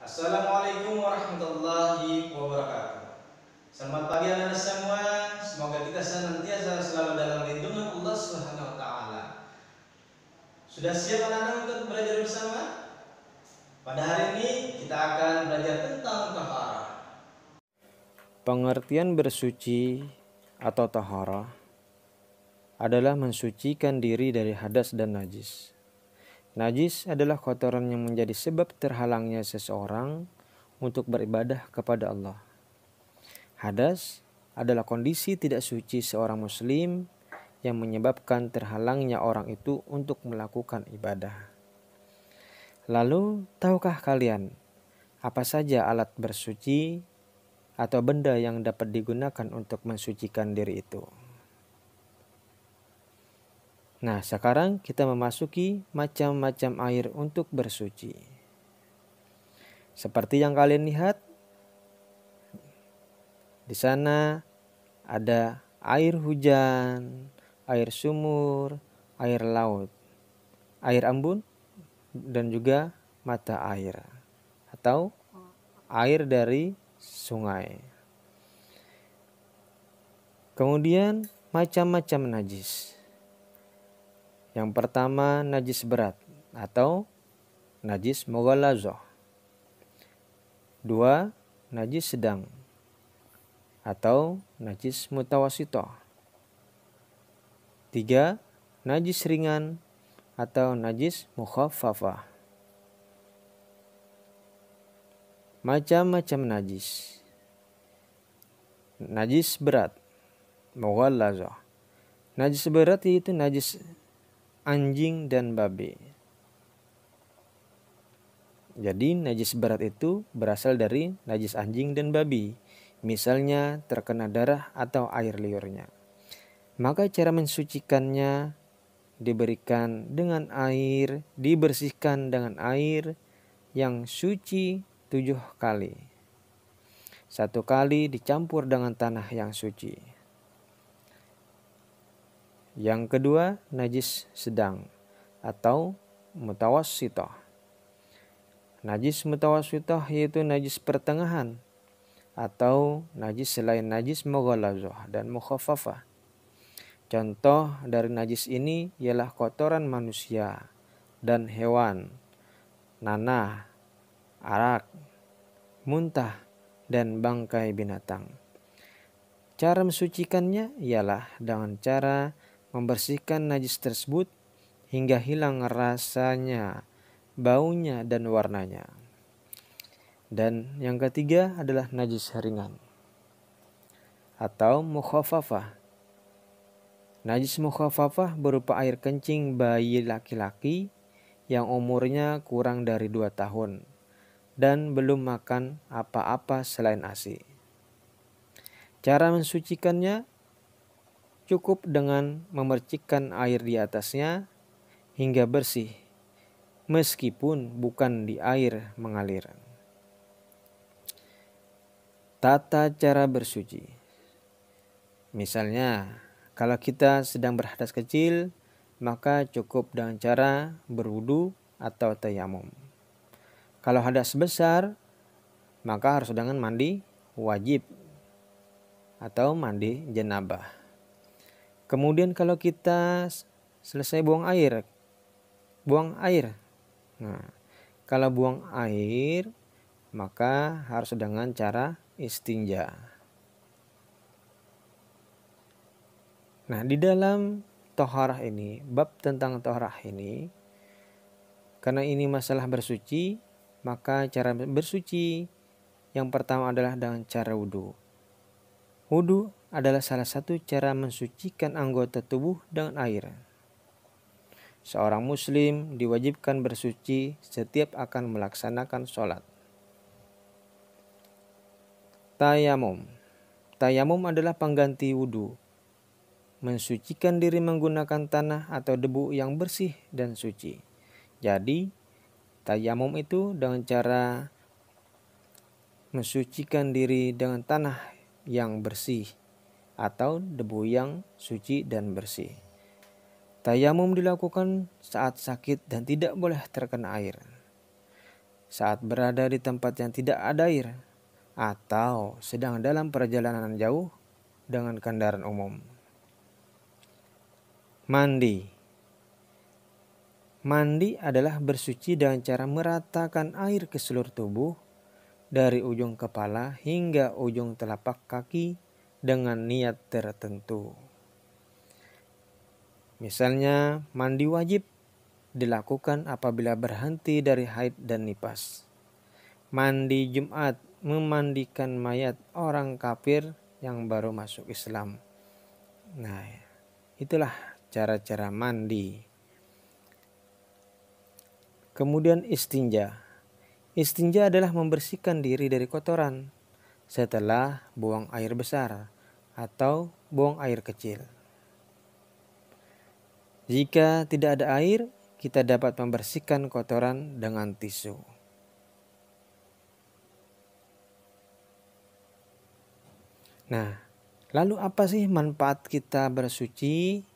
Assalamualaikum warahmatullahi wabarakatuh. Selamat pagi anak-anak semua. Semoga kita senantiasa selalu dalam lindungan Allah Subhanahu wa taala. Sudah siap anak-anak untuk belajar bersama? Pada hari ini kita akan belajar tentang taharah. Pengertian bersuci atau taharah adalah mensucikan diri dari hadas dan najis. Najis adalah kotoran yang menjadi sebab terhalangnya seseorang untuk beribadah kepada Allah. Hadas adalah kondisi tidak suci seorang muslim yang menyebabkan terhalangnya orang itu untuk melakukan ibadah. Lalu, tahukah kalian apa saja alat bersuci atau benda yang dapat digunakan untuk mensucikan diri itu? Nah, sekarang kita memasuki macam-macam air untuk bersuci. Seperti yang kalian lihat, di sana ada air hujan, air sumur, air laut, air embun, dan juga mata air atau air dari sungai. Kemudian macam-macam najis. Yang pertama najis berat atau najis mughallazah. 2. Najis sedang atau najis mutawasithah. 3. Najis ringan atau najis mukhaffafah. Macam-macam najis. Najis berat mughallazah. Najis berat yaitu najis anjing dan babi. Jadi najis berat itu berasal dari najis anjing dan babi. Misalnya terkena darah atau air liurnya. Maka cara mensucikannya diberikan dengan air, dibersihkan dengan air yang suci 7 kali. 1 kali dicampur dengan tanah yang suci. Yang kedua, najis sedang atau mutawassithah. Najis mutawassithah yaitu najis pertengahan atau najis selain najis mughallazah dan mukhaffafah. Contoh dari najis ini ialah kotoran manusia dan hewan, nanah, arak, muntah, dan bangkai binatang. Cara mensucikannya ialah dengan cara membersihkan najis tersebut hingga hilang rasanya, baunya, dan warnanya. Dan yang ketiga adalah najis ringan atau mukhaffafah. Najis mukhaffafah berupa air kencing bayi laki-laki yang umurnya kurang dari 2 tahun dan belum makan apa-apa selain ASI. Cara mensucikannya cukup dengan memercikkan air di atasnya hingga bersih, meskipun bukan di air mengalir. Tata cara bersuci. Misalnya, kalau kita sedang berhadas kecil, maka cukup dengan cara berwudu atau tayamum. Kalau hadas besar, maka harus dengan mandi wajib atau mandi janabah. Kemudian kalau kita selesai buang air. Nah, kalau buang air, maka harus dengan cara istinja. Nah, di dalam taharah ini, bab tentang taharah ini, karena ini masalah bersuci, maka cara bersuci yang pertama adalah dengan cara wudu. Wudu adalah salah satu cara mensucikan anggota tubuh dengan air. Seorang muslim diwajibkan bersuci setiap akan melaksanakan sholat. Tayamum. Tayamum adalah pengganti wudu. Mensucikan diri menggunakan tanah atau debu yang bersih dan suci. Jadi, tayamum itu dengan cara mensucikan diri dengan tanah yang bersih atau debu yang suci dan bersih. Tayamum dilakukan saat sakit dan tidak boleh terkena air. saat berada di tempat yang tidak ada air atau sedang dalam perjalanan jauh dengan kendaraan umum. Mandi. Mandi adalah bersuci dengan cara meratakan air ke seluruh tubuh dari ujung kepala hingga ujung telapak kaki dengan niat tertentu. Misalnya, mandi wajib dilakukan apabila berhenti dari haid dan nifas. Mandi Jumat, memandikan mayat orang kafir yang baru masuk Islam. Nah, itulah cara-cara mandi. Kemudian istinja. Istinja adalah membersihkan diri dari kotoran setelah buang air besar atau buang air kecil. Jika tidak ada air, kita dapat membersihkan kotoran dengan tisu. Nah, lalu apa sih manfaat kita bersuci?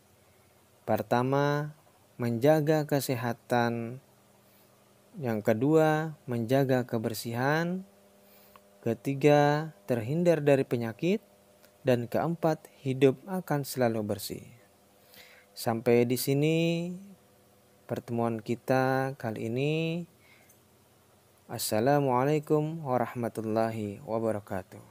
Pertama, menjaga kesehatan. Yang kedua, menjaga kebersihan. Ketiga, terhindar dari penyakit. Dan keempat, hidup akan selalu bersih. Sampai di sini pertemuan kita kali ini. Assalamualaikum warahmatullahi wabarakatuh.